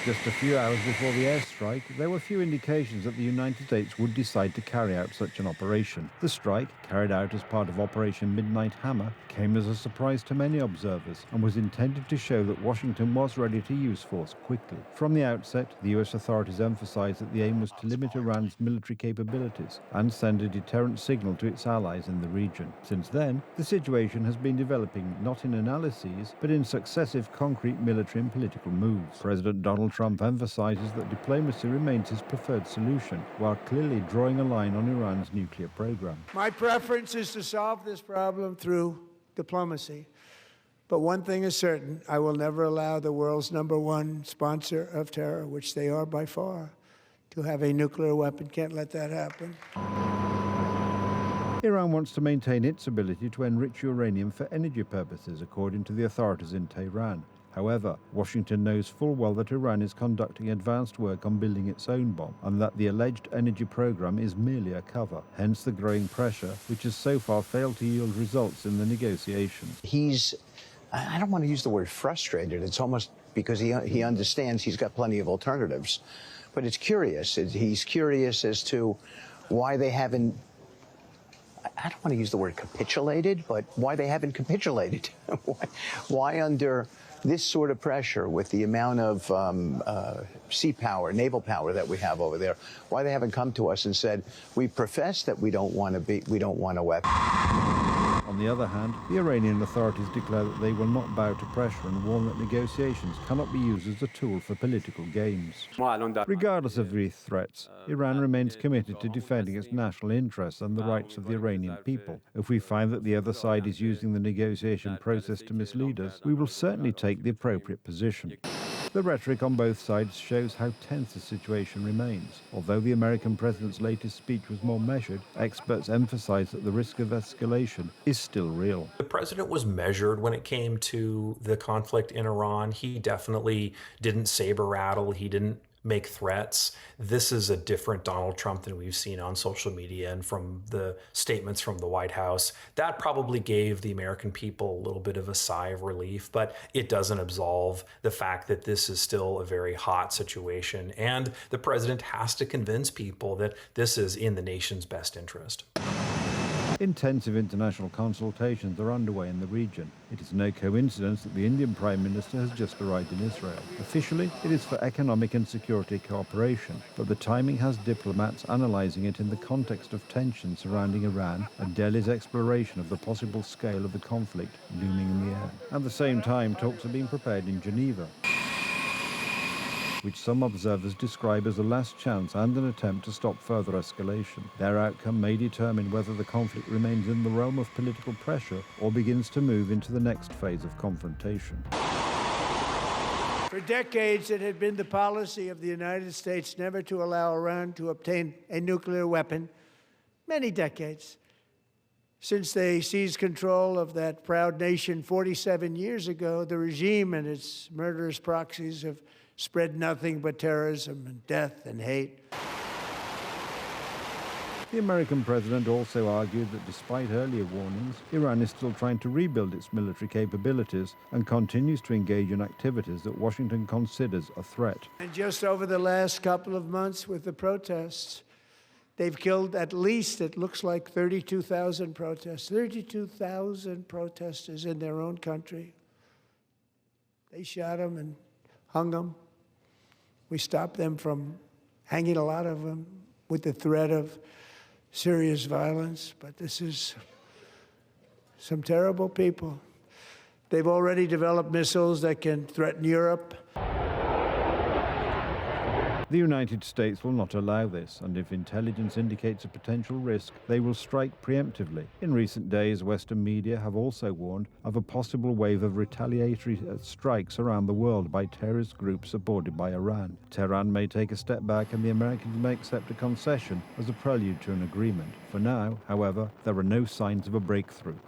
Just a few hours before the airstrike, there were few indications that the United States would decide to carry out such an operation. The strike, carried out as part of Operation Midnight Hammer, came as a surprise to many observers and was intended to show that Washington was ready to use force quickly. From the outset, the US authorities emphasized that the aim was to limit Iran's military capabilities and send a deterrent signal to its allies in the region. Since then, the situation has been developing not in analyses, but in successive concrete military and political moves. President Donald Trump emphasizes that diplomacy remains his preferred solution, while clearly drawing a line on Iran's nuclear program. My preference is to solve this problem through diplomacy. But one thing is certain, I will never allow the world's #1 sponsor of terror, which they are by far, to have a nuclear weapon. Can't let that happen. Iran wants to maintain its ability to enrich uranium for energy purposes, according to the authorities in Tehran. However, Washington knows full well that Iran is conducting advanced work on building its own bomb, and that the alleged energy program is merely a cover, hence the growing pressure, which has so far failed to yield results in the negotiations. I don't want to use the word frustrated, it's almost because he understands he's got plenty of alternatives. But it's curious, he's curious as to why they haven't, I don't want to use the word capitulated, but why they haven't capitulated. Why under this sort of pressure, with the amount of sea power, naval power that we have over there, why they haven't come to us and said, we profess that we don't want a weapon. On the other hand, the Iranian authorities declare that they will not bow to pressure and warn that negotiations cannot be used as a tool for political games. Regardless of these threats, Iran remains committed to defending its national interests and the rights of the Iranian people. If we find that the other side is using the negotiation process to mislead us, we will certainly take the appropriate position. The rhetoric on both sides shows how tense the situation remains. Although the American president's latest speech was more measured, experts emphasize that the risk of escalation is still real. The president was measured when it came to the conflict in Iran. He definitely didn't saber rattle. He didn't make threats. This is a different Donald Trump than we've seen on social media and from the statements from the White House. That probably gave the American people a little bit of a sigh of relief, but it doesn't absolve the fact that this is still a very hot situation. And the president has to convince people that this is in the nation's best interest. Intensive international consultations are underway in the region. It is no coincidence that the Indian Prime Minister has just arrived in Israel. Officially, it is for economic and security cooperation, but the timing has diplomats analyzing it in the context of tensions surrounding Iran and Delhi's exploration of the possible scale of the conflict looming in the air. At the same time, talks are being prepared in Geneva, which some observers describe as a last chance and an attempt to stop further escalation. Their outcome may determine whether the conflict remains in the realm of political pressure or begins to move into the next phase of confrontation. For decades, it had been the policy of the United States never to allow Iran to obtain a nuclear weapon. Many decades. Since they seized control of that proud nation 47 years ago, the regime and its murderous proxies have spread nothing but terrorism and death and hate. The American president also argued that despite earlier warnings, Iran is still trying to rebuild its military capabilities and continues to engage in activities that Washington considers a threat. And just over the last couple of months with the protests, they've killed at least, it looks like, 32,000 protests. 32,000 protesters in their own country. They shot them and hung them. We stopped them from hanging a lot of them with the threat of serious violence. But this is some terrible people. They've already developed missiles that can threaten Europe. The United States will not allow this, and if intelligence indicates a potential risk, they will strike preemptively. In recent days, Western media have also warned of a possible wave of retaliatory strikes around the world by terrorist groups supported by Iran. Tehran may take a step back and the Americans may accept a concession as a prelude to an agreement. For now, however, there are no signs of a breakthrough.